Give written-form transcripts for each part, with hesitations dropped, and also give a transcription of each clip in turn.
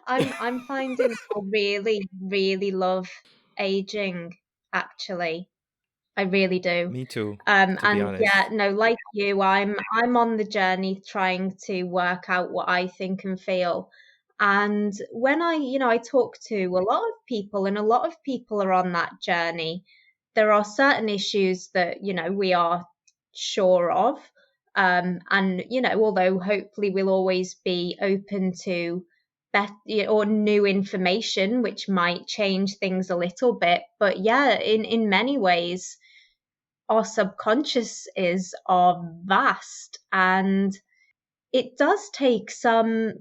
I'm finding I really, really love aging, actually. I really do. Me too, to be And yeah, honest. no, like you, I'm on the journey trying to work out what I think and feel. And when I talk to a lot of people, and a lot of people are on that journey, there are certain issues that, we are sure of. And, although hopefully we'll always be open to better or new information, which might change things a little bit. But yeah, in many ways, our subconscious are vast, and it does take some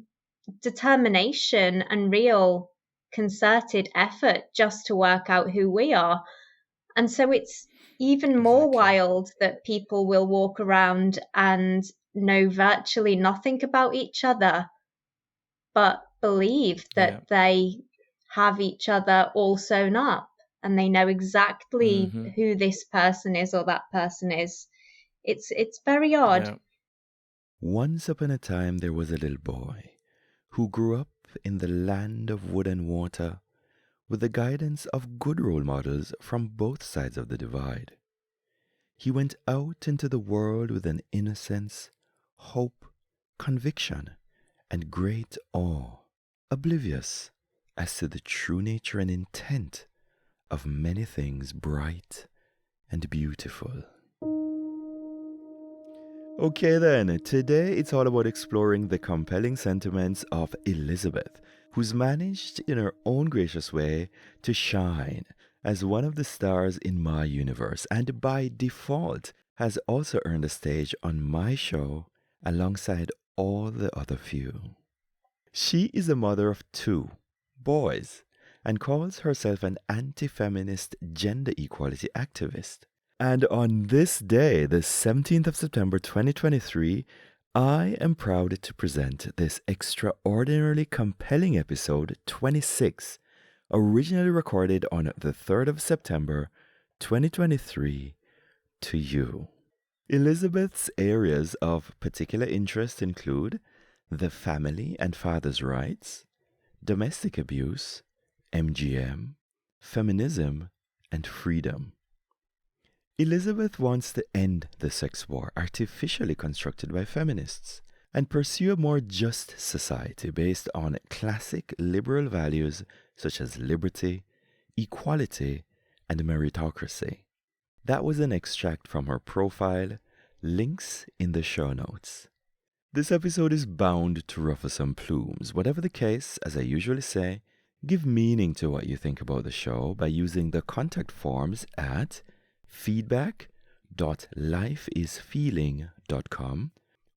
determination and real concerted effort just to work out who we are. And so it's even more Exactly. wild that people will walk around and know virtually nothing about each other, but believe Yeah. that they have each other all sewn up, and they know exactly Mm-hmm. who this person is or that person is. It's very odd. Yeah. Once upon a time, there was a little boy who grew up in the land of wood and water with the guidance of good role models from both sides of the divide. He went out into the world with an innocence, hope, conviction, and great awe, oblivious as to the true nature and intent of many things bright and beautiful. Okay then, today it's all about exploring the compelling sentiments of Elizabeth, who's managed in her own gracious way to shine as one of the stars in my universe, and by default has also earned a stage on my show alongside all the other few. She is a mother of 2 boys and calls herself an anti-feminist gender equality activist. And on this day, the 17th of September 2023, I am proud to present this extraordinarily compelling episode 26, originally recorded on the 3rd of September 2023, to you. Elizabeth's areas of particular interest include the family and father's rights, domestic abuse, MGM, feminism, and freedom. Elizabeth wants to end the sex war artificially constructed by feminists and pursue a more just society based on classic liberal values such as liberty, equality, and meritocracy. That was an extract from her profile, links in the show notes. This episode is bound to ruffle some plumes. Whatever the case, as I usually say, give meaning to what you think about the show by using the contact forms at feedback.lifeisfeeling.com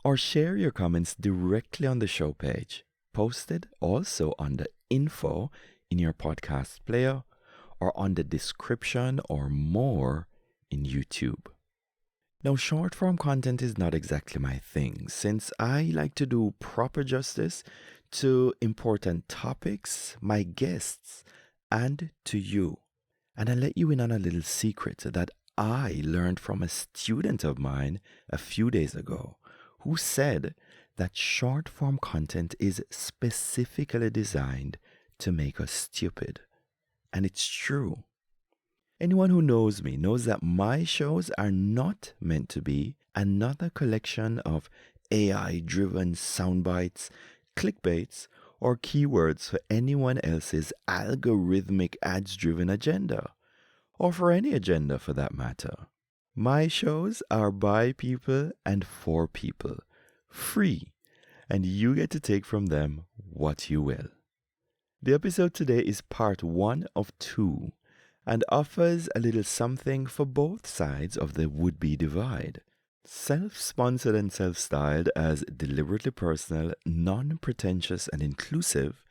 or share your comments directly on the show page, posted also on the info in your podcast player or on the description or more in YouTube. Now, short form content is not exactly my thing, since I like to do proper justice to important topics, my guests, and to you. And I let you in on a little secret that I learned from a student of mine a few days ago, who said that short form content is specifically designed to make us stupid. And it's true. Anyone who knows me knows that my shows are not meant to be another collection of AI-driven soundbites, clickbaits, or keywords for anyone else's algorithmic ads-driven agenda, or for any agenda for that matter. My shows are by people and for people, free, and you get to take from them what you will. The episode today is part 1 of 2, and offers a little something for both sides of the would-be divide. Self-sponsored and self-styled as deliberately personal, non-pretentious and inclusive,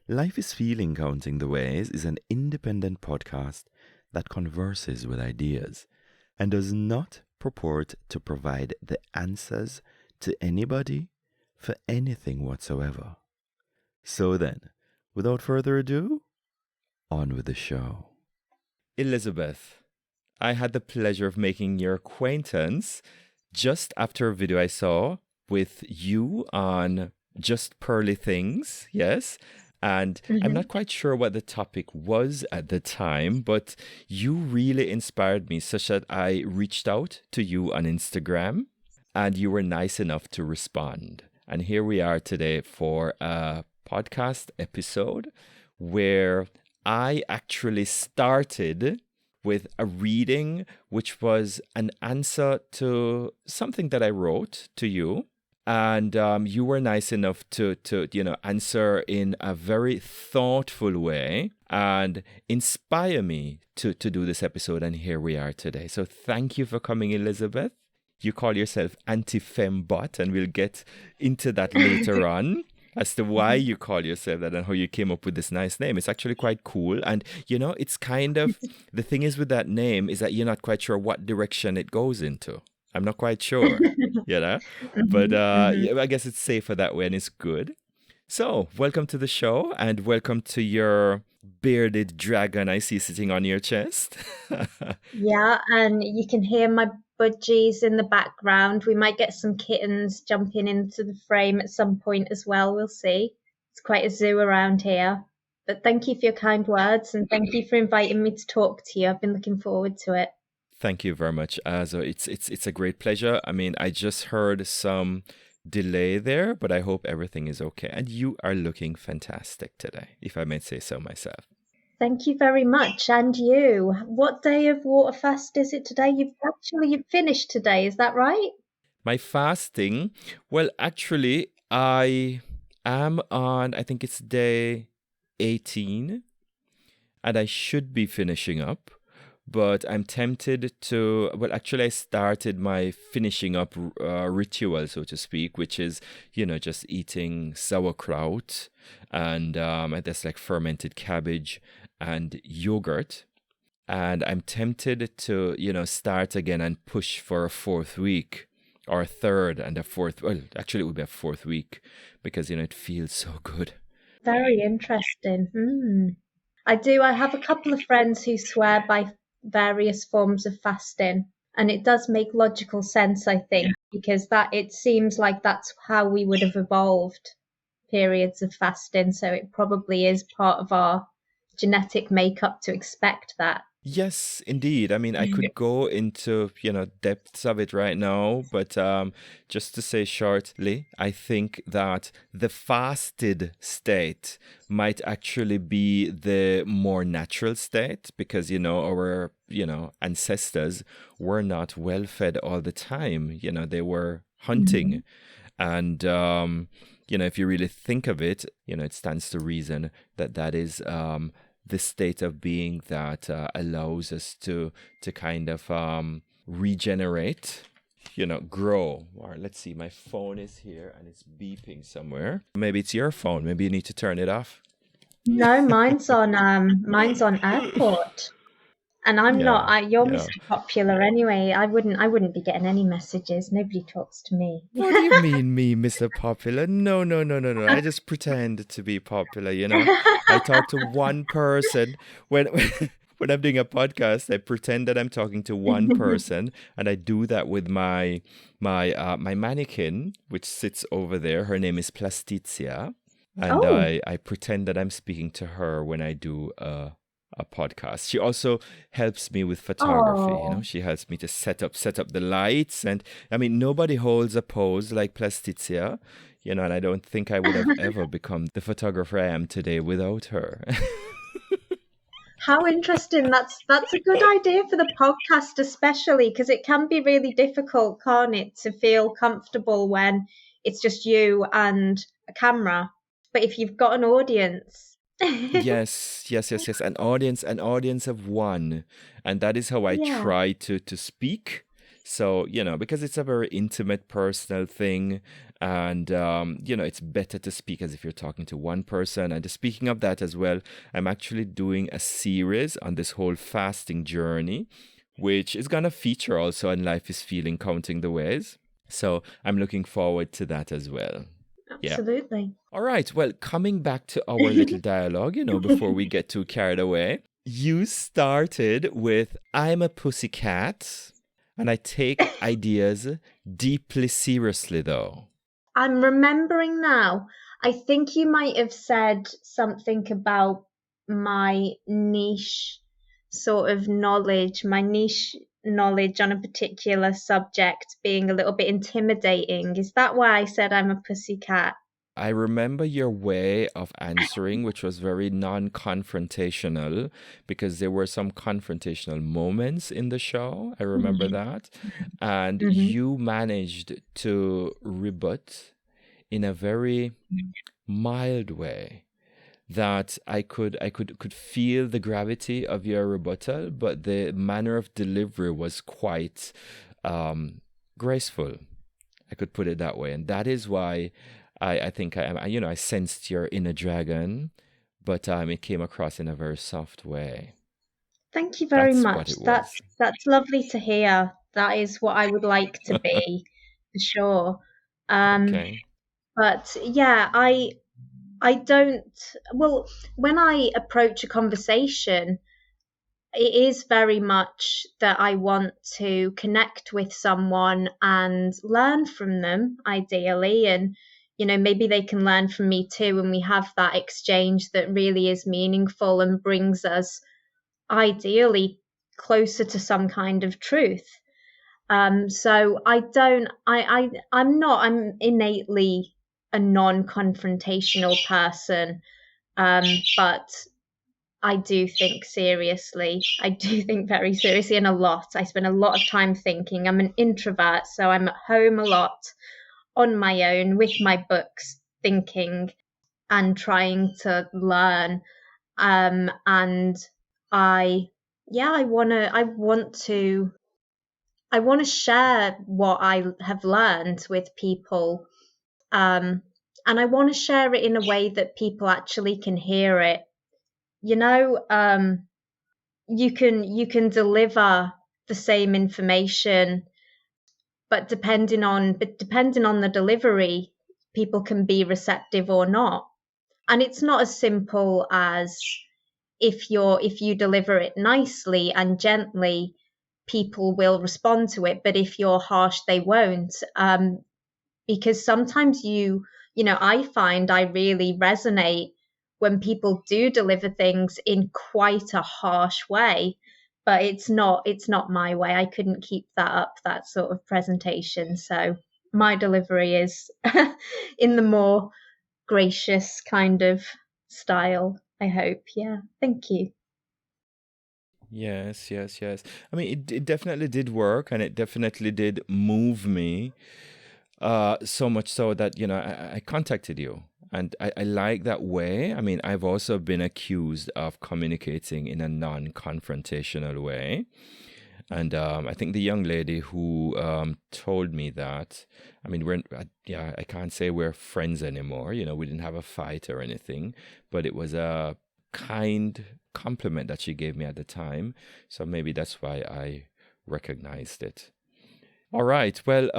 Life is Feeling Counting the Ways is an independent podcast that converses with ideas and does not purport to provide the answers to anybody for anything whatsoever. So then, without further ado, on with the show. Elizabeth, I had the pleasure of making your acquaintance just after a video I saw with you on Just Pearly Things, yes. And I'm not quite sure what the topic was at the time, but you really inspired me such that I reached out to you on Instagram and you were nice enough to respond. And here we are today for a podcast episode where I actually started with a reading which was an answer to something that I wrote to you. And you were nice enough to answer in a very thoughtful way and inspire me to do this episode. And here we are today. So thank you for coming, Elizabeth. You call yourself AntiFemBot, and we'll get into that later on as to why you call yourself that and how you came up with this nice name. It's actually quite cool. And, it's kind of, the thing is with that name is that you're not quite sure what direction it goes into. I'm not quite sure, but I guess it's safer that way and it's good. So welcome to the show and welcome to your bearded dragon I see sitting on your chest. Yeah, and you can hear my budgies in the background. We might get some kittens jumping into the frame at some point as well. We'll see. It's quite a zoo around here. But thank you for your kind words and thank you for inviting me to talk to you. I've been looking forward to it. Thank you very much. So it's a great pleasure. I mean, I just heard some delay there, but I hope everything is okay. And you are looking fantastic today, if I may say so myself. Thank you very much. And you. What day of water fast is it today? You've finished today, is that right? My fasting, well, actually, I am on, I think it's day 18, and I should be finishing up. But I'm tempted to, well, actually, I started my finishing up ritual, so to speak, which is, just eating sauerkraut and that's like fermented cabbage and yogurt. And I'm tempted to, start again and push for a fourth week or a third and a fourth. Well, actually, it would be a fourth week because, it feels so good. Very interesting. I have a couple of friends who swear by various forms of fasting, and it does make logical sense, I think, because it seems like that's how we would have evolved, periods of fasting, so it probably is part of our genetic makeup to expect that. Yes, indeed. I mean, I could go into, depths of it right now, but just to say shortly, I think that the fasted state might actually be the more natural state because, our, ancestors were not well fed all the time. They were hunting. And, if you really think of it, it stands to reason that is the state of being that allows us to kind of regenerate, grow. Or let's see, my phone is here and it's beeping somewhere. Maybe it's your phone. Maybe you need to turn it off. No, mine's on airport. And you're Mr. Popular anyway. I wouldn't be getting any messages. Nobody talks to me. What do you mean, me, Mr. Popular? No. I just pretend to be popular, I talk to one person when I'm doing a podcast. I pretend that I'm talking to one person, and I do that with my mannequin, which sits over there. Her name is Plastizia, and I pretend that I'm speaking to her when I do a podcast. She also helps me with photography. She helps me to set up the lights, and I mean, nobody holds a pose like Plastizia, and I don't think I would have ever become the photographer I am today without her. How interesting. That's a good idea for the podcast, especially because it can be really difficult, can't it, to feel comfortable when it's just you and a camera. But if you've got an audience. Yes. An audience of one. And that is how I try to speak. So, because it's a very intimate, personal thing. And, it's better to speak as if you're talking to one person. And speaking of that as well, I'm actually doing a series on this whole fasting journey, which is going to feature also on Life is Feeling, Counting the Ways. So I'm looking forward to that as well. Absolutely. Yeah. All right. Well, coming back to our little dialogue, before we get too carried away, you started with, I'm a pussycat and I take ideas deeply seriously, though. I'm remembering now. I think you might have said something about my niche sort of knowledge, my niche knowledge on a particular subject being a little bit intimidating. Is that why I said I'm a pussycat? I remember your way of answering, which was very non-confrontational, because there were some confrontational moments in the show. I remember that. And you managed to rebut in a very mild way that I could feel the gravity of your rebuttal, but the manner of delivery was quite graceful. I could put it that way. And that is why I think I sensed your inner dragon, but it came across in a very soft way. Thank you very That's what much. it was. That's lovely to hear. That is what I would like to be, for sure. Okay. But yeah, I don't. Well, when I approach a conversation, it is very much that I want to connect with someone and learn from them, ideally, and maybe they can learn from me too, and we have that exchange that really is meaningful and brings us ideally closer to some kind of truth. So I'm innately a non-confrontational person, but I do think seriously. I do think very seriously and a lot. I spend a lot of time thinking. I'm an introvert, so I'm at home a lot on my own with my books, thinking and trying to learn. And I want to share what I have learned with people. And I want to share it in a way that people actually can hear it. You can deliver the same information, but depending on the delivery, people can be receptive or not. And it's not as simple as if you deliver it nicely and gently, people will respond to it, but if you're harsh, they won't. Because sometimes I find I really resonate when people do deliver things in quite a harsh way, but it's not my way. I couldn't keep that up, that sort of presentation. So my delivery is in the more gracious kind of style, I hope. Yeah. Thank you. Yes, yes, yes. I mean, it definitely did work, and it definitely did move me. So much so that, I contacted you. And I like that way. I mean, I've also been accused of communicating in a non-confrontational way. And I think the young lady who told me that, I mean, I can't say we're friends anymore. We didn't have a fight or anything, but it was a kind compliment that she gave me at the time. So maybe that's why I recognized it. All right. Well,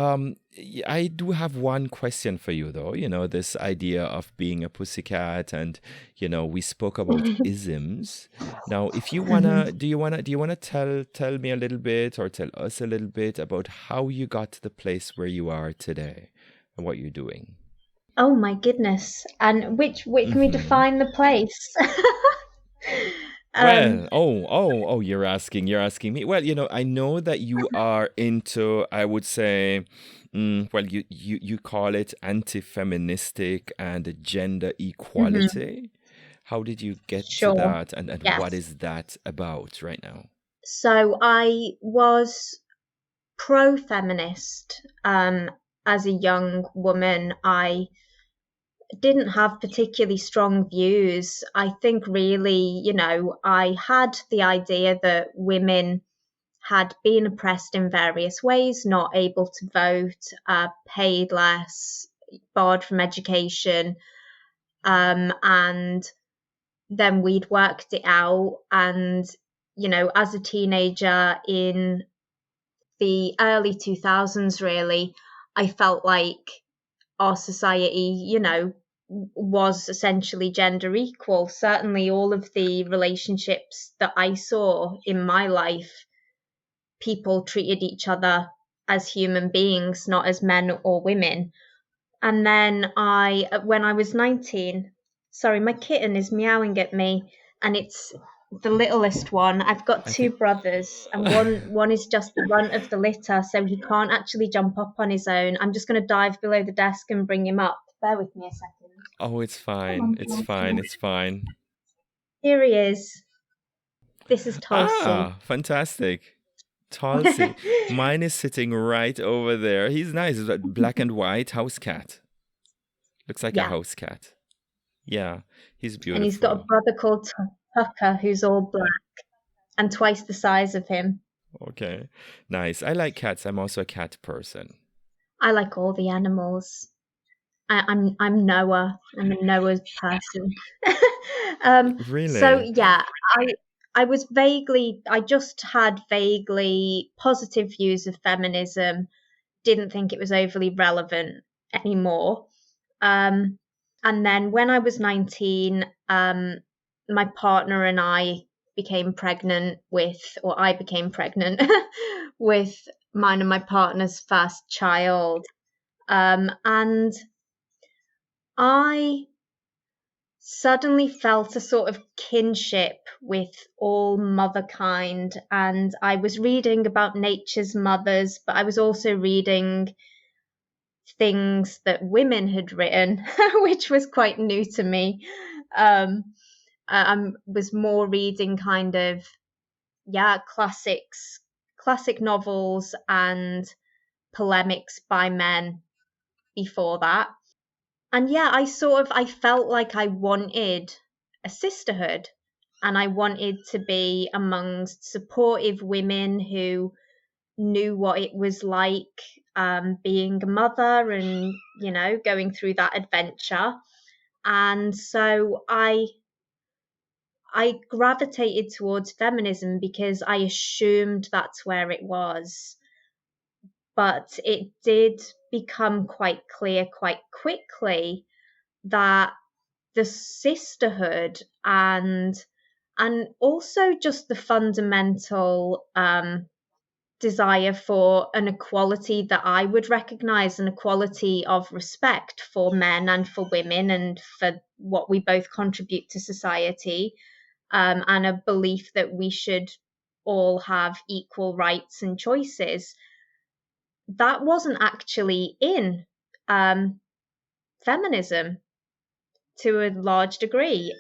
I do have one question for you, though. This idea of being a pussycat, and we spoke about isms. Now, if you wanna, do you wanna tell me a little bit, or tell us a little bit about how you got to the place where you are today and what you're doing? Oh my goodness. And which can we define the place? Well, you're asking me. Well, I know that you are into, I would say, well, you call it anti-feministic and gender equality. How did you get to Sure. that, and Yes. what is that about right now? So I was pro-feminist as a young woman. I didn't have particularly strong views. I think really, I had the idea that women had been oppressed in various ways, not able to vote, paid less, barred from education. And then we'd worked it out. And, as a teenager in the early 2000s, really, I felt like our society, was essentially gender equal. Certainly, all of the relationships that I saw in my life, people treated each other as human beings, not as men or women. And then when I was 19, sorry, my kitten is meowing at me, and it's the littlest one. I've got I two think. brothers, and one is just the runt of the litter, so he can't actually jump up on his own. I'm just going to dive below the desk and bring him up. Bear with me a second. Oh, it's Come fine. on, It's fine. Tulsi. It's fine. Here he is. This is Tulsi. Ah, fantastic. Tulsi. Mine is sitting right over there. He's nice. It's a black and white house cat. Looks like a Yeah, house cat. Yeah, he's and he's got a beautiful. brother called Tucker who's all black and twice the size of him. Okay, nice. I like cats. I'm also a cat person. I like all the animals. I'm Noah. I'm a Noah's person. So Really? yeah, I just had vaguely positive views of feminism. Didn't think it was overly relevant anymore. And then when I was 19, my partner and I became pregnant or I became pregnant with mine and my partner's first child. And I suddenly felt a sort of kinship with all motherkind. And I was reading about nature's mothers, but I was also reading things that women had written, which was quite new to me. Um, I was more reading kind of, classic novels and polemics by men before that. And yeah, I felt like I wanted a sisterhood, and I wanted to be amongst supportive women who knew what it was like, being a mother and, going through that adventure. And so I gravitated towards feminism because I assumed that's where it was. But it did become quite clear quite quickly that the sisterhood and also just the fundamental desire for an equality that I would recognize, an equality of respect for men and for women and for what we both contribute to society, and a belief that we should all have equal rights and choices. That wasn't actually in feminism to a large degree.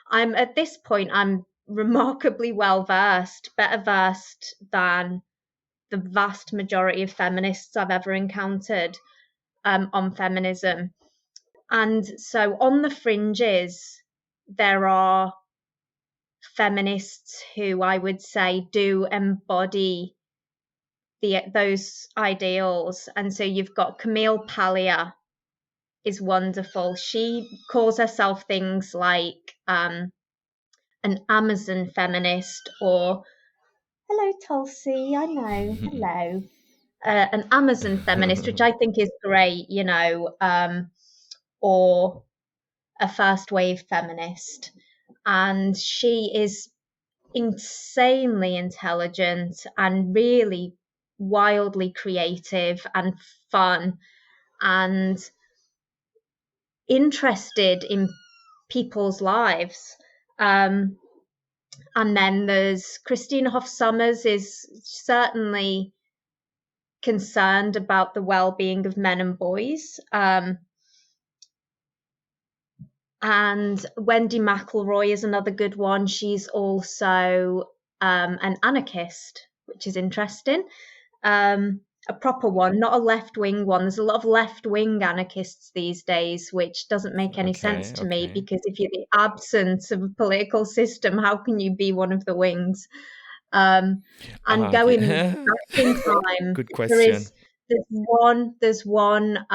I'm at this point, I'm remarkably well versed, better versed than the vast majority of feminists I've ever encountered on feminism. And so on the fringes, there are feminists who I would say do embody those ideals. And so you've got Camille Paglia is wonderful. She calls herself things like an Amazon feminist, or hello Tulsi, I know, hello. An Amazon feminist, which I think is great, or a first wave feminist. And she is insanely intelligent and really wildly creative and fun and interested in people's lives. And then there's Christina Hoff Sommers is certainly concerned about the well-being of men and boys. And Wendy McElroy is another good one. She's also an anarchist, which is interesting. A proper one, not a left-wing one. There's a lot of left-wing anarchists these days, which doesn't make any sense Okay, to me, okay. because if you're the absence of a political system, how can you be one of the wings? And going Yeah. back in time, Good question. there's one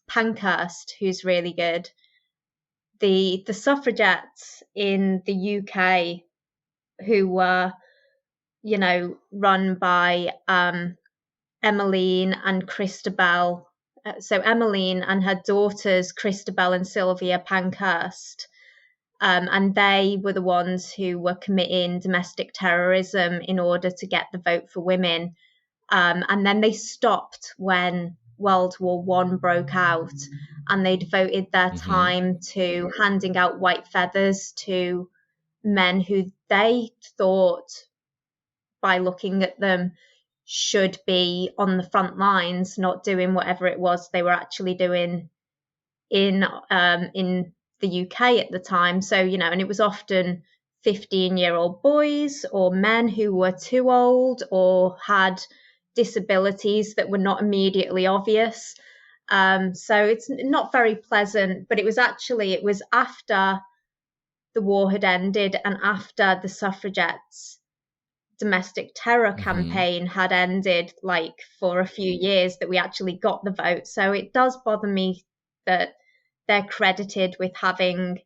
Pankhurst who's really good. The suffragettes in the UK who were, run by Emmeline and Christabel. So Emmeline and her daughters, Christabel and Sylvia Pankhurst, and they were the ones who were committing domestic terrorism in order to get the vote for women. And then they stopped when World War One broke out, and they devoted their Mm-hmm. time to handing out white feathers to men who they thought, by looking at them, should be on the front lines, not doing whatever it was they were actually doing in the UK at the time. So, and it was often 15-year-old boys or men who were too old or had disabilities that were not immediately obvious. So it's not very pleasant, but it was after the war had ended and after the suffragettes' domestic terror Mm-hmm. campaign had ended, like, for a few years, that we actually got the vote. So it does bother me that they're credited with having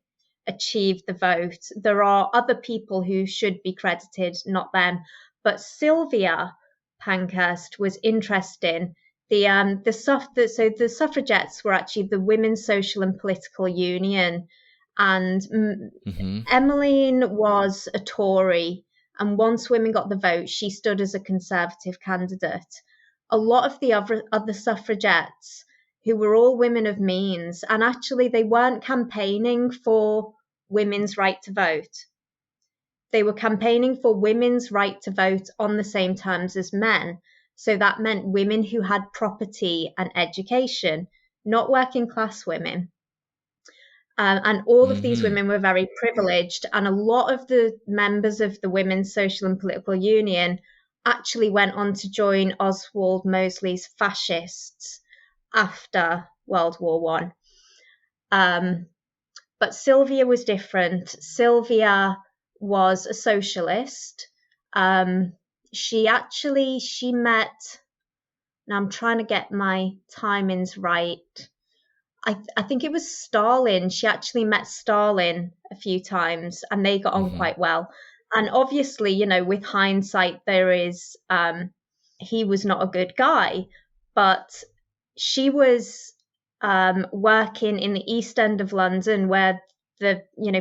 achieved the vote. There are other people who should be credited, not them. But Sylvia Pankhurst was interesting. The suffragettes were actually the Women's Social and Political Union, and Mm-hmm. Emmeline was a Tory. And once women got the vote, she stood as a Conservative candidate. A lot of the other suffragettes, who were all women of means, and actually they weren't campaigning for women's right to vote. They were campaigning for women's right to vote on the same terms as men. So that meant women who had property and education, not working class women. And all of these Mm-hmm. women were very privileged. And a lot of the members of the Women's Social and Political Union actually went on to join Oswald Mosley's fascists after World War One. But Sylvia was different. Sylvia was a socialist. She met, now I'm trying to get my timings right. I think it was Stalin. She actually met Stalin a few times and they got on Mm-hmm. quite well. And obviously, with hindsight, he was not a good guy, but she was working in the East End of London where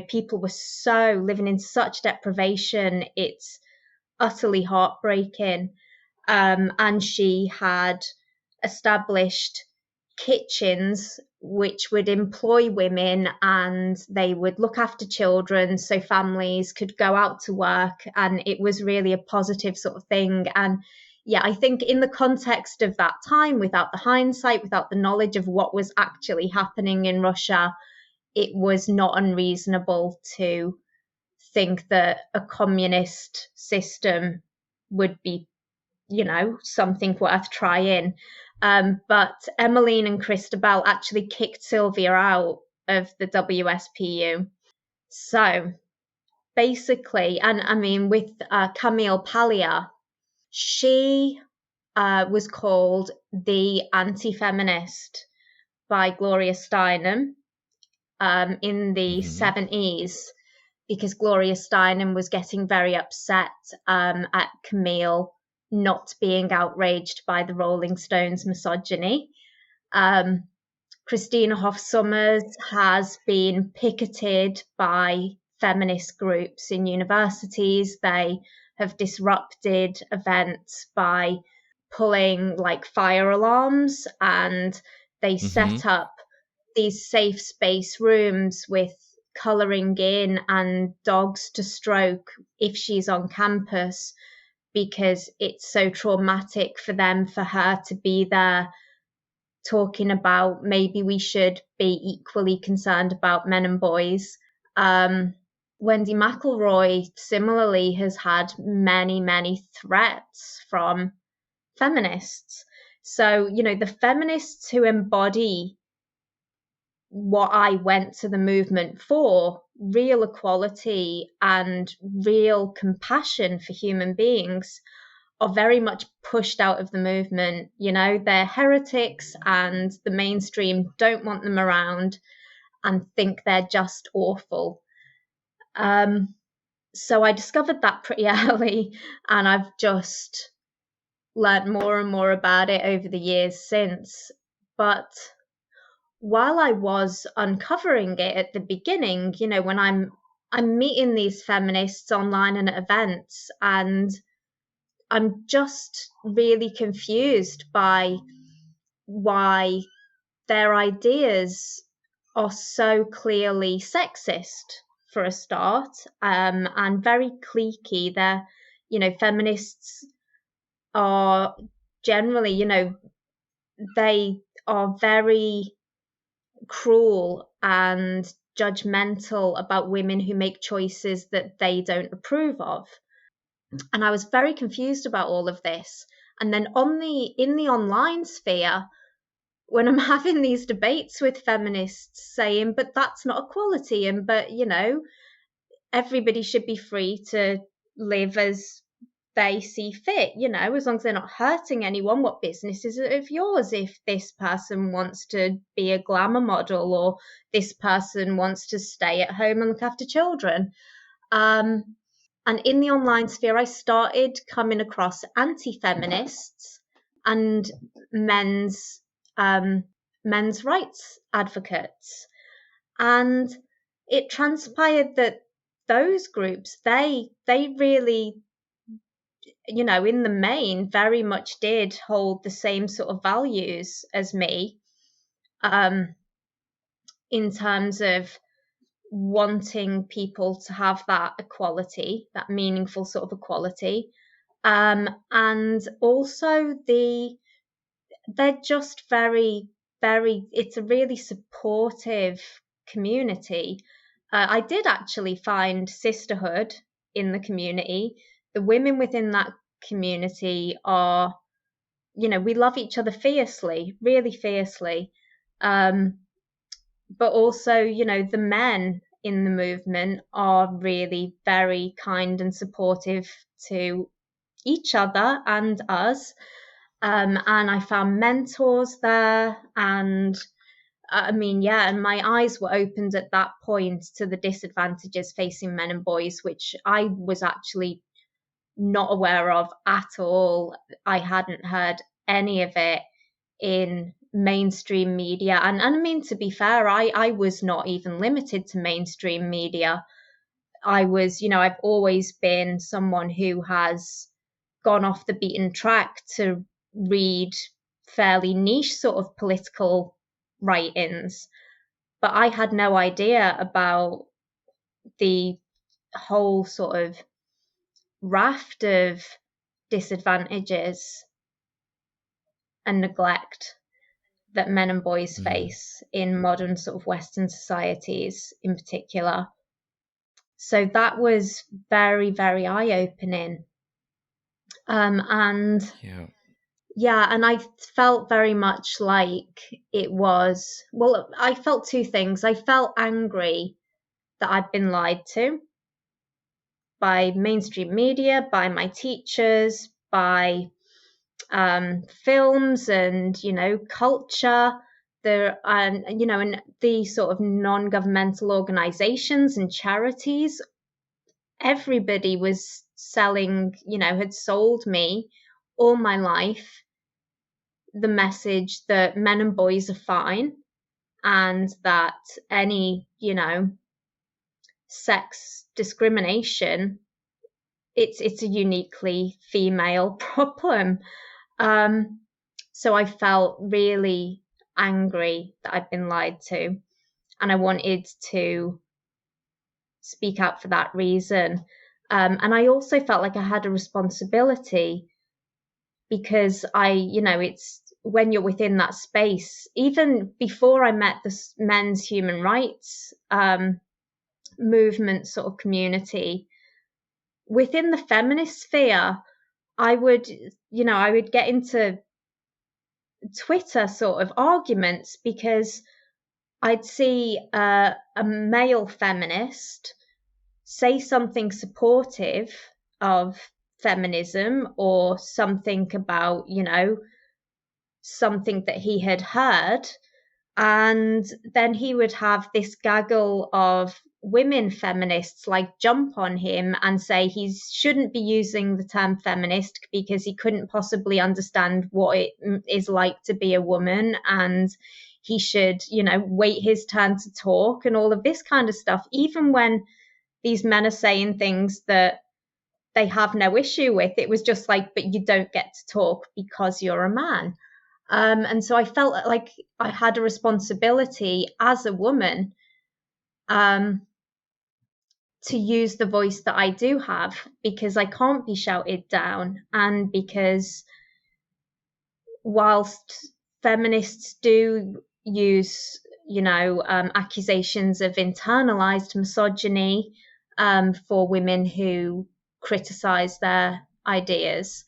people were living in such deprivation. It's utterly heartbreaking. And she had established kitchens which would employ women and they would look after children so families could go out to work, and it was really a positive sort of thing. And yeah, I think in the context of that time, without the hindsight, without the knowledge of what was actually happening in Russia, it was not unreasonable to think that a communist system would be, something worth trying. But Emmeline and Christabel actually kicked Sylvia out of the WSPU. So basically, and I mean, with Camille Paglia, she was called the anti-feminist by Gloria Steinem in the Mm-hmm. 70s, because Gloria Steinem was getting very upset at Camille not being outraged by the Rolling Stones' misogyny. Christina Hoff Sommers has been picketed by feminist groups in universities. They have disrupted events by pulling like fire alarms, and they Mm-hmm. set up these safe space rooms with colouring in and dogs to stroke if she's on campus, because it's so traumatic for her to be there talking about maybe we should be equally concerned about men and boys. Wendy McElroy similarly has had many, many threats from feminists. So, the feminists who embody what I went to the movement for, real equality and real compassion for human beings, are very much pushed out of the movement. They're heretics and the mainstream don't want them around and think they're just awful. So I discovered that pretty early, and I've just learned more and more about it over the years since. But while I was uncovering it at the beginning, when I'm meeting these feminists online and at events, and I'm just really confused by why their ideas are so clearly sexist, for a start, and very cliquey. They're, feminists are generally, they are very cruel and judgmental about women who make choices that they don't approve of. And I was very confused about all of this. And then in the online sphere, when I'm having these debates with feminists saying, but that's not equality, and but everybody should be free to live as they see fit, as long as they're not hurting anyone. What business is it of yours if this person wants to be a glamour model, or this person wants to stay at home and look after children? And in the online sphere, I started coming across anti-feminists and men's rights advocates. And it transpired that those groups, they really, in the main, very much did hold the same sort of values as me, in terms of wanting people to have that equality, that meaningful sort of equality. And also they're just very, very, it's a really supportive community. I did actually find sisterhood in the community. The women within that community are, we love each other fiercely, really fiercely. But also, the men in the movement are really very kind and supportive to each other and us. And I found mentors there. And and my eyes were opened at that point to the disadvantages facing men and boys, which I was actually not aware of at all. I hadn't heard any of it in mainstream media. And I mean, to be fair, I was not even limited to mainstream media. I was, I've always been someone who has gone off the beaten track to read fairly niche sort of political write-ins. But I had no idea about the whole sort of raft of disadvantages and neglect that men and boys face in modern sort of Western societies in particular. So that was very, very eye-opening. And I felt very much like it was, well, I felt two things. I felt angry that I'd been lied to by mainstream media, by my teachers, by films and, culture, and the sort of non-governmental organizations and charities. Everybody was selling, had sold me all my life the message that men and boys are fine, and that any, sex discrimination, it's a uniquely female problem. So I felt really angry that I'd been lied to, and I wanted to speak out for that reason. And I also felt like I had a responsibility, because it's when you're within that space, even before I met the men's human rights movement sort of community, within the feminist sphere, I would get into Twitter sort of arguments, because I'd see a male feminist say something supportive of feminism, or something about, something that he had heard, and then he would have this gaggle of women feminists jump on him and say he shouldn't be using the term feminist because he couldn't possibly understand what it is like to be a woman, and he should, wait his turn to talk, and all of this kind of stuff, even when these men are saying things that they have no issue with. It was just but you don't get to talk because you're a man. And so I felt like I had a responsibility as a woman to use the voice that I do have, because I can't be shouted down, and because whilst feminists do use, accusations of internalized misogyny for women who criticize their ideas,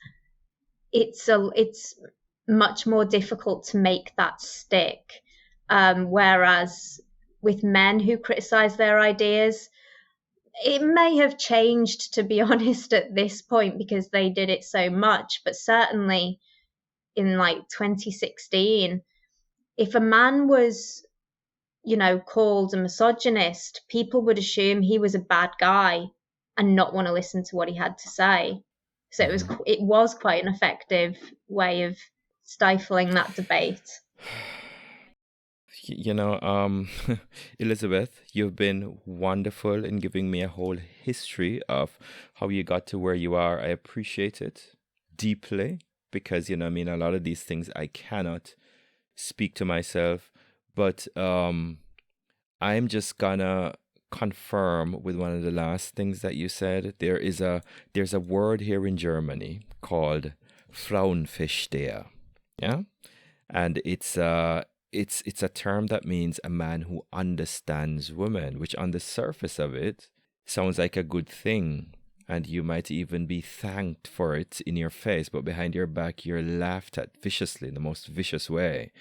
it's much more difficult to make that stick. Whereas with men who criticize their ideas, it may have changed, to be honest, at this point, because they did it so much. But certainly in like 2016, if a man was, called a misogynist, people would assume he was a bad guy and not want to listen to what he had to say. So it was quite an effective way of stifling that debate. Elizabeth, you've been wonderful in giving me a whole history of how you got to where you are. I appreciate it deeply because, a lot of these things I cannot speak to myself, but I'm just gonna confirm with one of the last things that you said. There's a word here in Germany called Frauenversteher. Yeah? And it's a term that means a man who understands women, which on the surface of it sounds like a good thing. And you might even be thanked for it in your face, but behind your back, you're laughed at viciously in the most vicious way.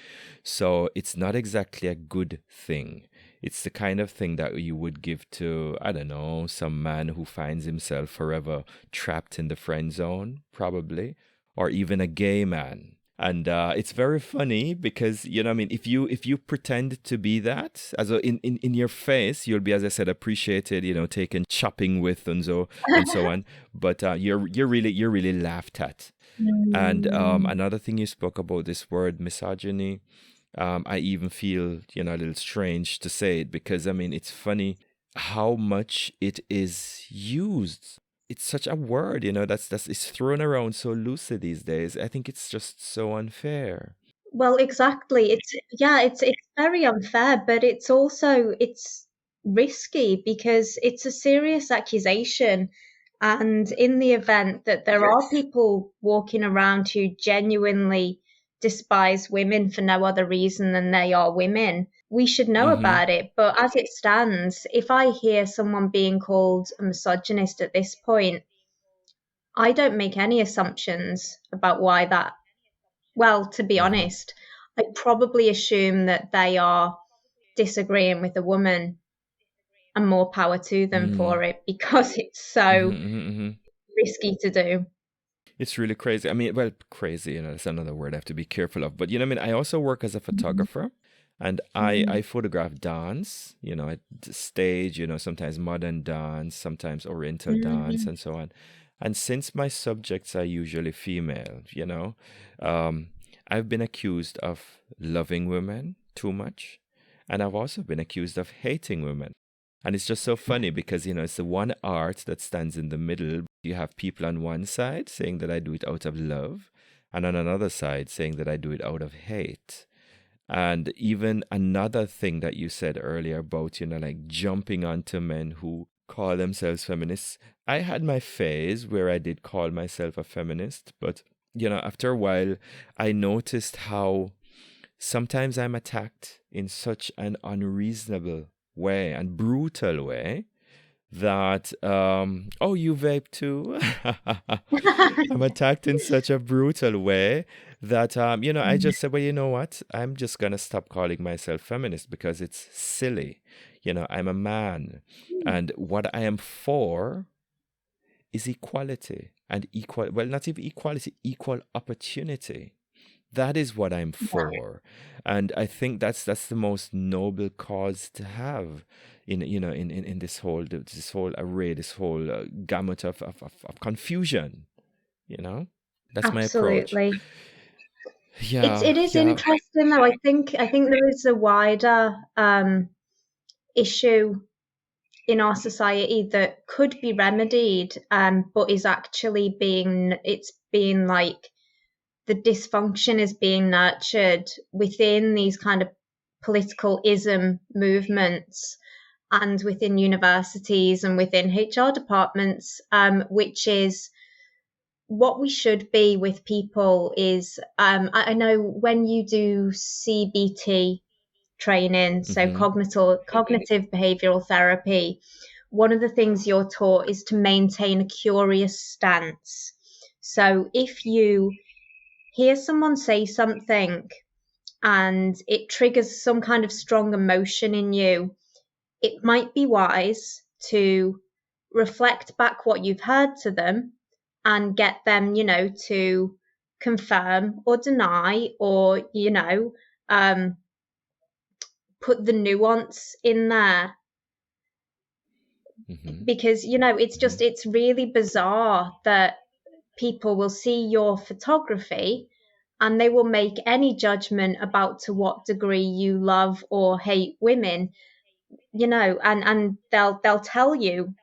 So it's not exactly a good thing. It's the kind of thing that you would give to, I don't know, some man who finds himself forever trapped in the friend zone, probably, or even a gay man. And it's very funny because, if you pretend to be that, as in your face, you'll be, as I said, appreciated, taken shopping with and so on. But you're really laughed at. And another thing you spoke about, this word misogyny, I even feel, a little strange to say it because, it's funny how much it is used. It's such a word, that's it's thrown around so loosely these days. I think it's just so unfair. Well, exactly. It's very unfair, but it's risky because it's a serious accusation. And in the event that there are people walking around who genuinely despise women for no other reason than they are women, we should know about it. But as it stands, if I hear someone being called a misogynist at this point, I don't make any assumptions about why that. Well, to be honest, I probably assume that they are disagreeing with a woman, and more power to them for it, because it's so risky to do. It's really crazy. Crazy, that's another word I have to be careful of. But, I also work as a photographer. And I photograph dance, at the stage, sometimes modern dance, sometimes oriental dance, and so on. And since my subjects are usually female, I've been accused of loving women too much. And I've also been accused of hating women. And it's just so funny because, it's the one art that stands in the middle. You have people on one side saying that I do it out of love, and on another side saying that I do it out of hate. And even another thing that you said earlier about, like jumping onto men who call themselves feminists. I had my phase where I did call myself a feminist, but, after a while, I noticed how sometimes I'm attacked in such an unreasonable way and brutal way that, oh, you vape too? I'm attacked in such a brutal way that, I just said, well, you know what? I'm just going to stop calling myself feminist because it's silly. I'm a man. And what I am for is equality and not even equality, equal opportunity. That is what I'm for. And I think that's the most noble cause to have in this whole array, this whole gamut of confusion. That's my approach. Absolutely. Yeah, It is interesting though. I think there is a wider issue in our society that could be remedied, but is actually being like the dysfunction is being nurtured within these kind of political ism movements and within universities and within HR departments, which is what we should be with people is, I know when you do CBT training, so cognitive behavioral therapy, one of the things you're taught is to maintain a curious stance. So if you hear someone say something and it triggers some kind of strong emotion in you, it might be wise to reflect back what you've heard to them and get them, to confirm or deny, or, put the nuance in there. Because, it's really bizarre that people will see your photography and they will make any judgment about to what degree you love or hate women, and they'll tell you,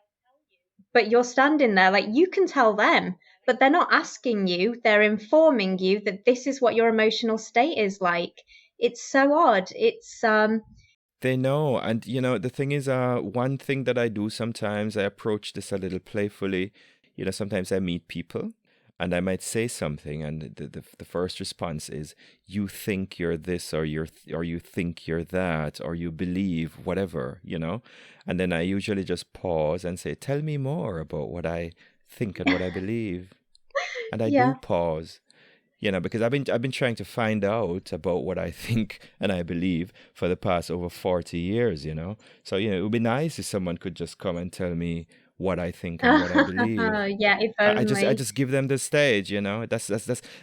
but you're standing there like you can tell them, but they're not asking you, they're informing you that this is what your emotional state is like. It's so odd. It's They know. And, the thing is, one thing that I do sometimes, I approach this a little playfully. Sometimes I meet people and I might say something, and the first response is, you think you're this, or you think you're that, or you believe whatever, And then I usually just pause and say, tell me more about what I think and what I believe. And I do pause. Because I've been trying to find out about what I think and I believe for the past over 40 years, So, it would be nice if someone could just come and tell me what I think and what I believe. if I only. just give them the stage, That's.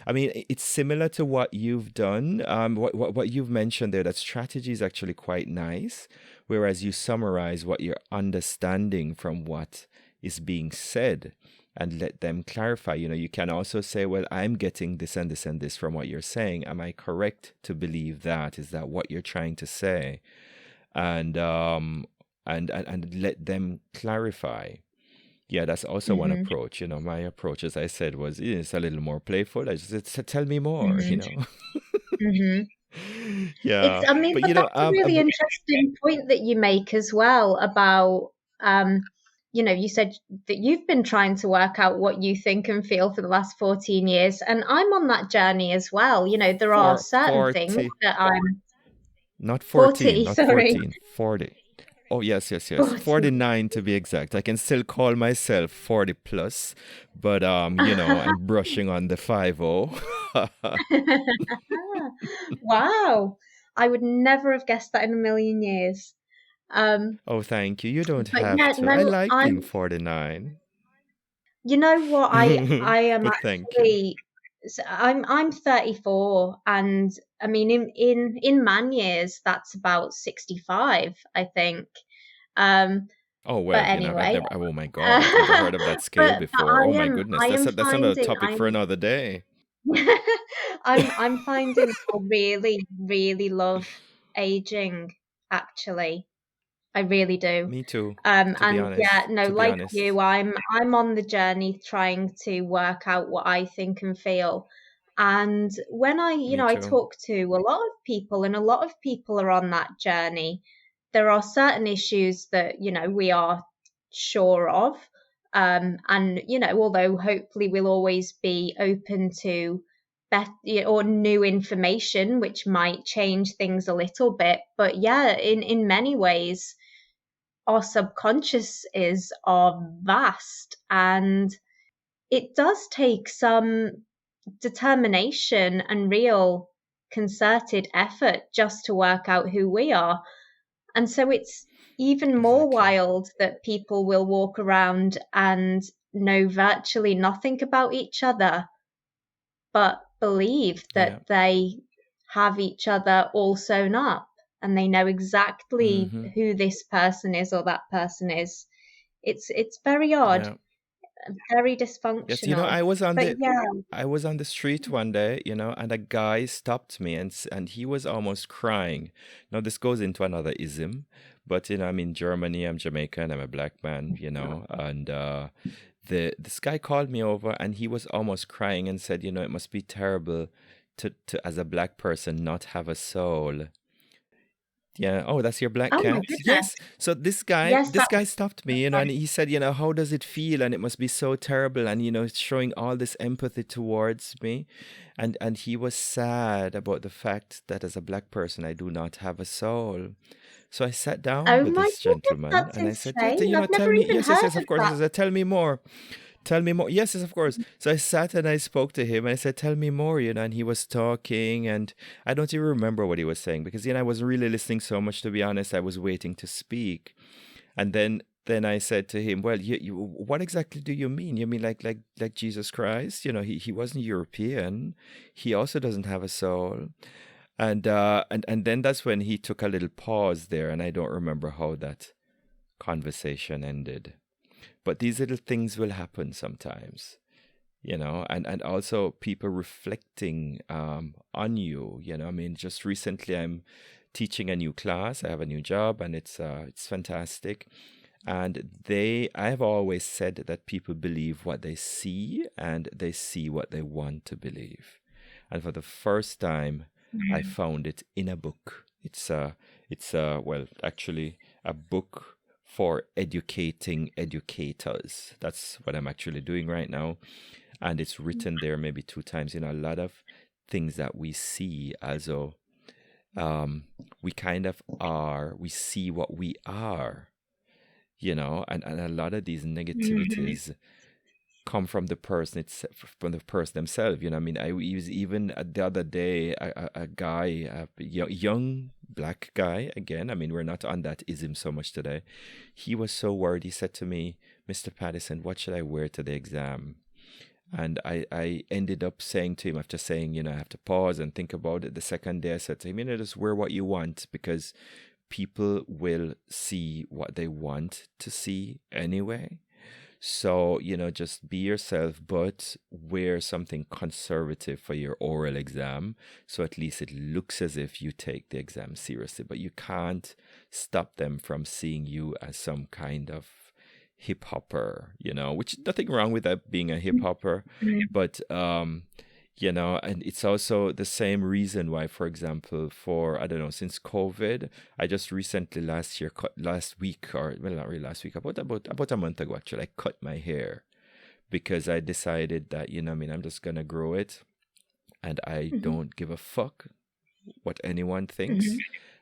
I mean, it's similar to what you've done. What you've mentioned there. That strategy is actually quite nice. Whereas you summarize what you're understanding from what is being said, and let them clarify. You can also say, well, I'm getting this and this and this from what you're saying. Am I correct to believe that? Is that what you're trying to say? And let them clarify. Yeah, that's also one approach. My approach, as I said, was it's a little more playful. I just said, tell me more, Yeah. But that's a really interesting point that you make as well about, you said that you've been trying to work out what you think and feel for the last 14 years. And I'm on that journey as well. There are certain things that I'm... Not 14, 40, not sorry. 14, 40. Oh, yes. 40. 49 to be exact. I can still call myself 40 plus, but, I'm brushing on the 50. Wow. I would never have guessed that in a million years. Oh, thank you. You don't But have yeah, to. no, I like being 49. You know what? I am But thank you. actually... I'm 34, and I mean in man years that's about 65, I think. Oh, But well, anyway, oh my God, I've never heard of that scale but before. Oh my goodness, I am that's another finding topic for another day. I'm finding I really, really love aging, actually. I really do. Me too, And to be honest. To be like honest. you, I'm on the journey trying to work out what I think and feel. And when I Me too. talk to a lot of people, and a lot of people are on that journey, there are certain issues that, we are sure of. And, although hopefully we'll always be open to better or new information, which might change things a little bit. But yeah, in many ways, our subconscious are vast, and it does take some determination and real concerted effort just to work out who we are. And so it's even more wild that people will walk around and know virtually nothing about each other, but believe that they have each other all sewn up, and they know exactly who this person is or that person is. It's very odd, very dysfunctional. Yes, I was on but I was on the street one day, and a guy stopped me, and he was almost crying. Now this goes into another ism, but I'm in Germany, I'm Jamaican, I'm a black man, and this guy called me over and he was almost crying and said, it must be terrible to as a black person not have a soul. Yeah. Oh, that's your black Oh my cat. goodness. Yes. So this guy Yes, stopped me, and he said, how does it feel? And it must be so terrible. And showing all this empathy towards me, and he was sad about the fact that as a black person I do not have a soul. So I sat down oh with my this goodness, gentleman that's and I said, yeah, insane. I've tell never me. even Yes, heard of of course. I that. said, tell me more. Tell me more. Yes, of course. So I sat and I spoke to him and I said, tell me more, and he was talking and I don't even remember what he was saying because, I wasn't really listening so much, to be honest. I was waiting to speak. And then I said to him, well, you what exactly do you mean? You mean like Jesus Christ? He wasn't European. He also doesn't have a soul. And then that's when he took a little pause there, and I don't remember how that conversation ended. But these little things will happen sometimes, and also people reflecting on you. I mean, just recently I'm teaching a new class. I have a new job, and it's fantastic. And I have always said that people believe what they see, and they see what they want to believe. And for the first time, I found it in a book. It's well, actually a book for educating educators. That's what I'm actually doing right now. And it's written there maybe 2 times. A lot of things that we see as though we kind of are, we see what we are, and a lot of these negativities come from the person themselves. I mean, I was even the other day a guy, a young black guy. Again, I mean, we're not on that ism so much today. He was so worried. He said to me, Mr. Pattison, what should I wear to the exam? And I ended up saying to him, after saying, I have to pause and think about it, the second day I said to him, just wear what you want, because people will see what they want to see anyway. So, just be yourself, but wear something conservative for your oral exam. So at least it looks as if you take the exam seriously. But you can't stop them from seeing you as some kind of hip hopper, which nothing wrong with that being a hip hopper. But, and it's also the same reason why, for example, I don't know, since COVID, I just recently last week, or well, not really last week, about a month ago, actually, I cut my hair because I decided that, I'm just going to grow it and I don't give a fuck what anyone thinks.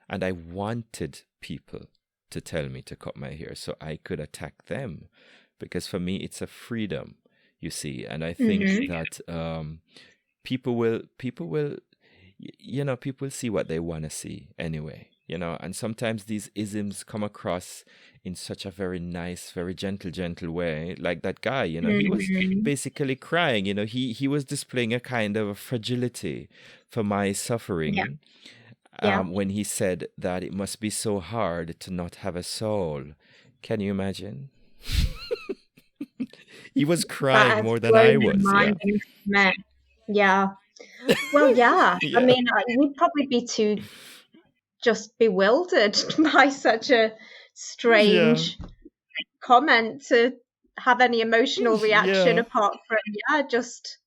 And I wanted people to tell me to cut my hair so I could attack them, because for me, it's a freedom, you see. And I think that, people will see what they want to see anyway, and sometimes these isms come across in such a very nice, very gentle way, like that guy. He was basically crying. He was displaying a kind of a fragility for my suffering. When he said that it must be so hard to not have a soul. Can you imagine? He was crying more than I was. Yeah. Well, yeah. Yeah. I mean, you'd probably be too just bewildered by such a strange comment to have any emotional reaction apart from just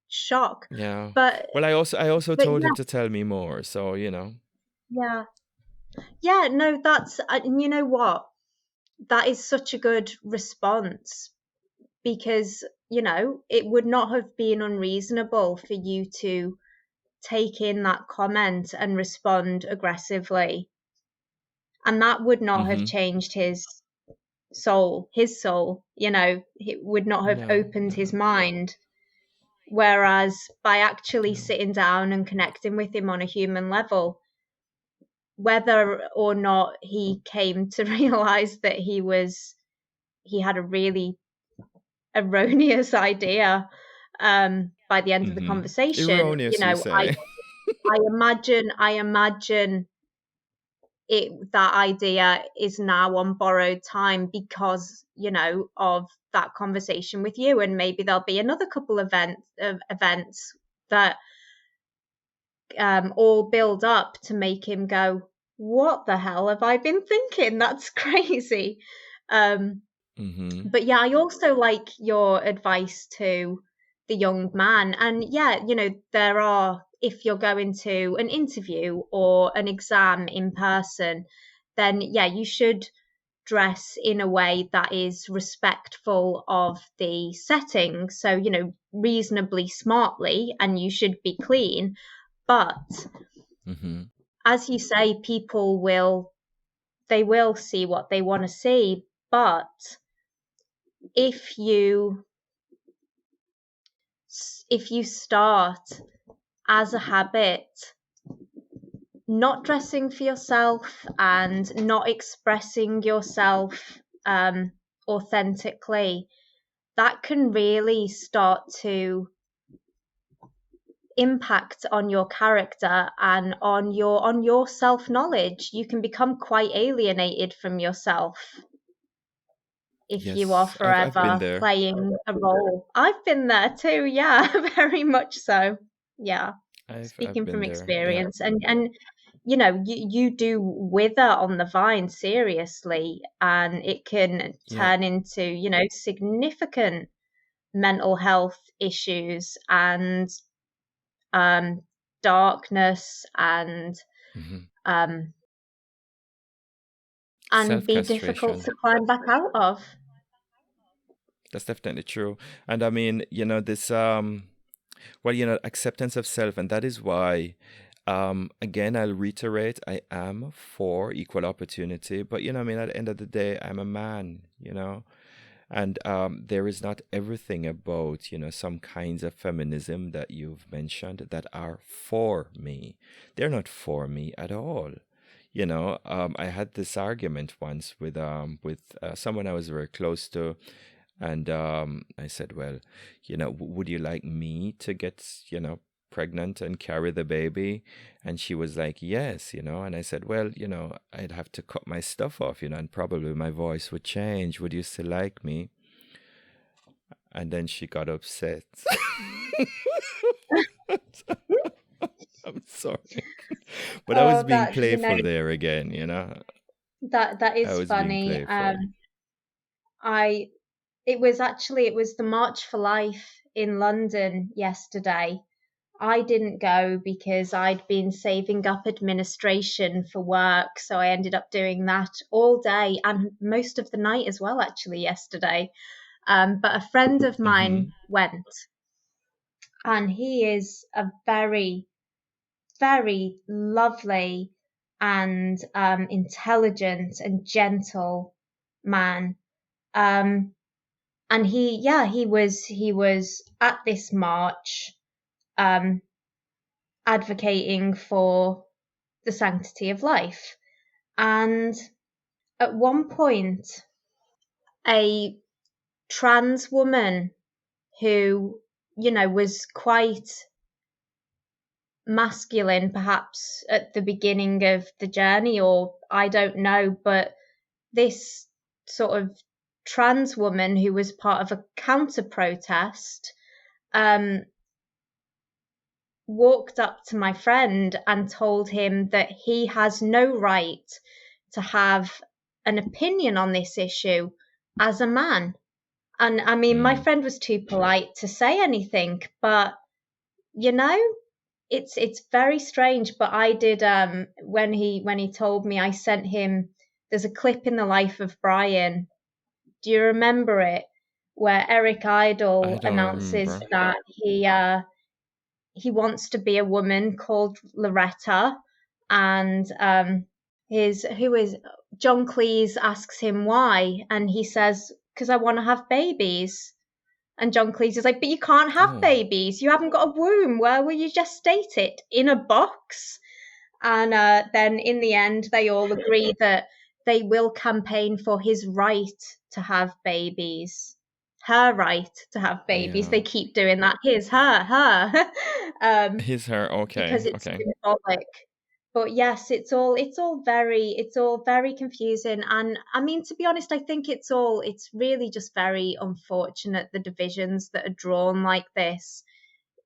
shock. Yeah. But well, I also told him to tell me more. So Yeah. No, that's and you know what? That is such a good response, because it would not have been unreasonable for you to take in that comment and respond aggressively, and that would not have changed his soul. It would not have opened his mind. Whereas by actually sitting down and connecting with him on a human level, whether or not he came to realize that he had a really erroneous idea by the end of the conversation. Erroneous, you say. I imagine that idea is now on borrowed time because of that conversation with you, and maybe there'll be another couple of events that all build up to make him go, what the hell have I been thinking? That's crazy. Mm-hmm. But yeah, I also like your advice to the young man. And yeah, there are, if you're going to an interview or an exam in person, then yeah, you should dress in a way that is respectful of the setting. So, reasonably smartly, and you should be clean. But Mm-hmm. as you say, they will see what they want to see. But if you start as a habit not dressing for yourself and not expressing yourself authentically, that can really start to impact on your character and on your self-knowledge. You can become quite alienated from yourself if you are Yes, I've been forever there. playing a role. I've been there too, yeah, very much so. Yeah, I've speaking from been there. Yeah. experience. And you do wither on the vine, seriously, and it can Yeah. turn into, significant mental health issues and um darkness Mm-hmm. um and be difficult Self-castration. to climb back out of. That's definitely true. And I mean, this well, acceptance of self, and that is why again, I'll reiterate, I am for equal opportunity, but I mean, at the end of the day, I'm a man, and there is not everything about, some kinds of feminism that you've mentioned that are for me. They're not for me at all. I had this argument once with someone I was very close to, and I said, well, would you like me to get, pregnant and carry the baby? And she was like, yes, and I said, well, I'd have to cut my stuff off, and probably my voice would change. Would you still like me? And then she got upset. I'm sorry. But I was Oh, being that playful there again, that I is was being funny. playful. I it was the March for Life in London yesterday. I didn't go because I'd been saving up administration for work, so I ended up doing that all day and most of the night as well, actually, yesterday. But a friend of Mm-hmm. mine went, and he is a very, very lovely and intelligent and gentle man. Um, and he was at this march, um, advocating for the sanctity of life. And at one point, a trans woman who, was quite masculine perhaps at the beginning of the journey, or I don't know, but this sort of trans woman who was part of a counter protest walked up to my friend and told him that he has no right to have an opinion on this issue as a man. And I mean, my Mm. friend was too polite to say anything, but you know, it's very strange. But I did, when he told me, I sent him, there's a clip in the life of Brian. Do you remember it? Where Eric I Idle don't announces remember. that he wants to be a woman called Loretta, and his who is John Cleese asks him why, and he says, because I want to have babies. And John Cleese is like, but you can't have Oh, babies. You haven't got a womb. Where will you gestate it? In a box? And then in the end, they all agree that they will campaign for his right to have babies. Her right to have babies. yeah. They keep doing that. His, her. His her. Because Okay, it's okay. symbolic. But yes, it's all very confusing. And I mean, to be honest, I think it's really just very unfortunate, the divisions that are drawn like this.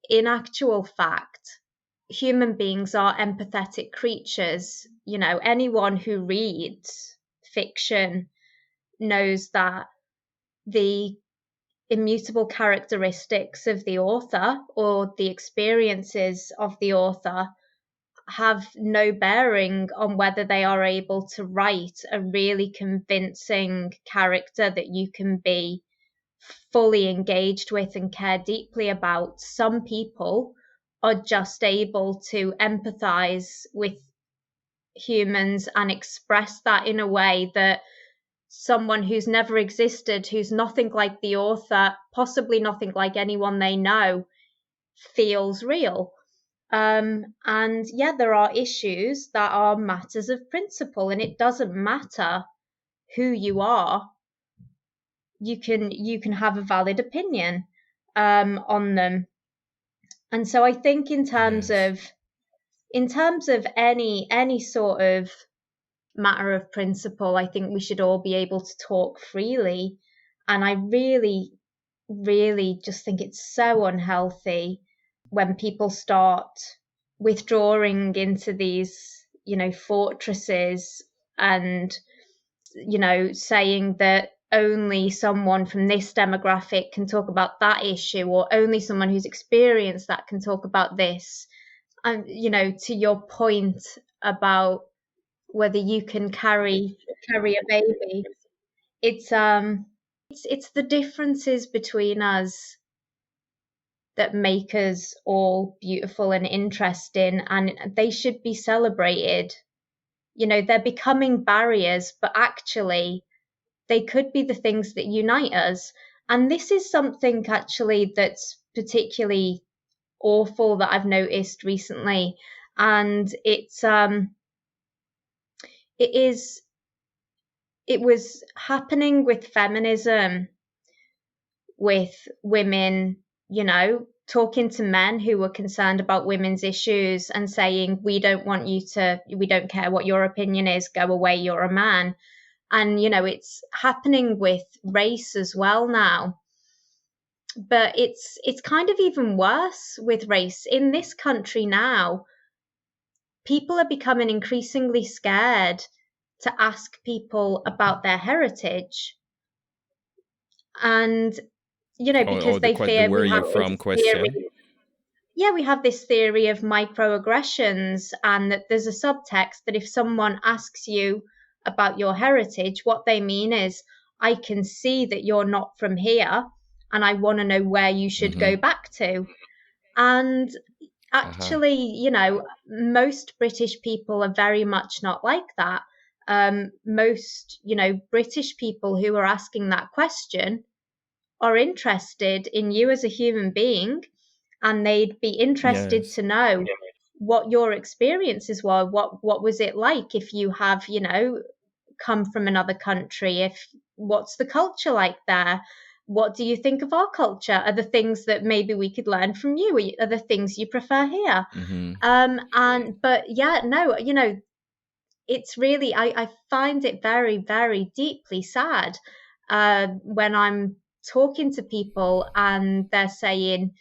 In actual fact, human beings are empathetic creatures. Anyone who reads fiction knows that the immutable characteristics of the author or the experiences of the author have no bearing on whether they are able to write a really convincing character that you can be fully engaged with and care deeply about. Some people are just able to empathize with humans and express that in a way that someone who's never existed, who's nothing like the author, possibly nothing like anyone they know, feels real. And yeah, there are issues that are matters of principle, and it doesn't matter who you are. You can have a valid opinion on them. And so I think in terms Yes. of any sort of matter of principle, I think we should all be able to talk freely. And I really, really just think it's so unhealthy when people start withdrawing into these, fortresses and, saying that only someone from this demographic can talk about that issue, or only someone who's experienced that can talk about this. And, to your point about whether you can carry a baby, it's the differences between us that make us all beautiful and interesting, and they should be celebrated. They're becoming barriers, but actually they could be the things that unite us. And this is something actually that's particularly awful that I've noticed recently, and it was happening with feminism, with women, talking to men who were concerned about women's issues and saying, we don't care what your opinion is, go away, you're a man. And, it's happening with race as well now. But it's kind of even worse with race. In this country now, people are becoming increasingly scared to ask people about their heritage. And, because they fear where are we you have from this theory. question. Yeah, we have this theory of microaggressions, and that there's a subtext that if someone asks you about your heritage, what they mean is, I can see that you're not from here, and I want to know where you should go back to. And actually, most British people are very much not like that. Most, British people who are asking that question are interested in you as a human being, and they'd be interested Yes. to know what your experiences were. What was it like if you have, come from another country? What's the culture like there? What do you think of our culture? Are the things that maybe we could learn from you? Are the things you prefer here? But yeah, no, it's really, I find it very, very deeply sad when I'm talking to people and they're saying,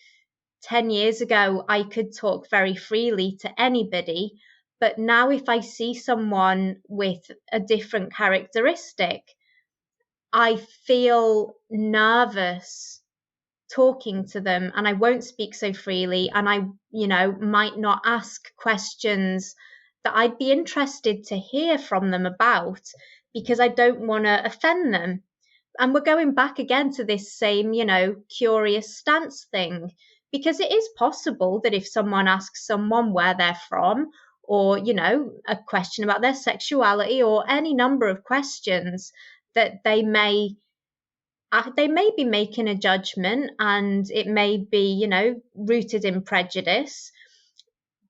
10 years ago, I could talk very freely to anybody. But now if I see someone with a different characteristic, I feel nervous talking to them, and I won't speak so freely, and I, might not ask questions that I'd be interested to hear from them about, because I don't want to offend them. And we're going back again to this same, curious stance thing, because it is possible that if someone asks someone where they're from, or, a question about their sexuality, or any number of questions, that they may be making a judgment, and it may be, rooted in prejudice,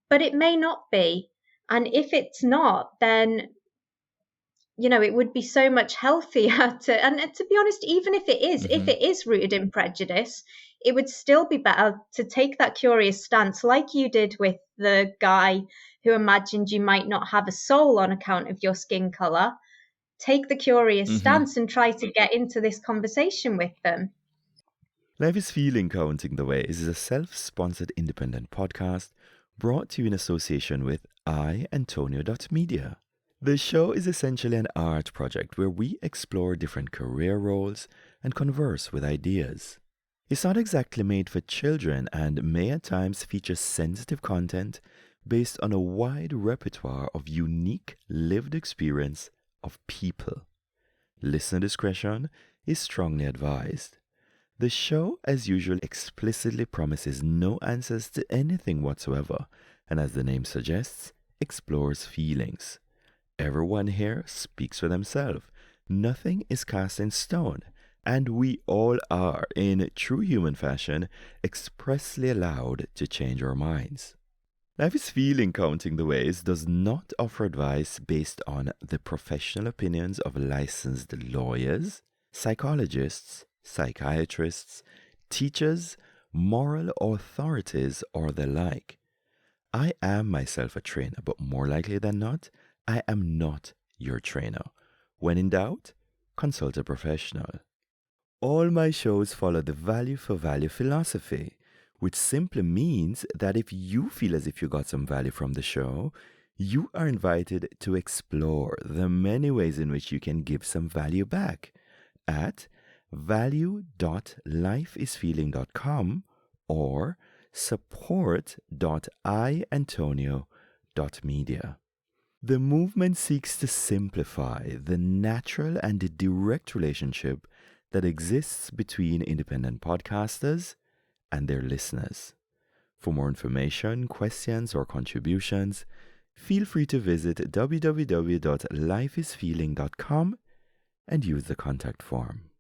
but it may not be. And if it's not, then, it would be so much healthier to be honest, even if it is rooted in prejudice, it would still be better to take that curious stance, like you did with the guy who imagined you might not have a soul on account of your skin color. Take the curious stance and try to get into this conversation with them. Life is Feeling Counting the Way is a self-sponsored independent podcast brought to you in association with iAntonio.media. The show is essentially an art project where we explore different career roles, and converse with ideas. It's not exactly made for children and may at times feature sensitive content based on a wide repertoire of unique lived experience of people. Listener discretion is strongly advised. The show, as usual, explicitly promises no answers to anything whatsoever, and as the name suggests, explores feelings. Everyone here speaks for themselves. Nothing is cast in stone, and we all are, in true human fashion, expressly allowed to change our minds. Life is Feeling Counting the Ways does not offer advice based on the professional opinions of licensed lawyers, psychologists, psychiatrists, teachers, moral authorities, or the like. I am myself a trainer, but more likely than not, I am not your trainer. When in doubt, consult a professional. All my shows follow the value for value philosophy, which simply means that if you feel as if you got some value from the show, you are invited to explore the many ways in which you can give some value back at value.lifeisfeeling.com or support.iAntonio.media. The movement seeks to simplify the natural and direct relationship that exists between independent podcasters and their listeners. For more information, questions, or contributions, feel free to visit www.lifeisfeeling.com and use the contact form.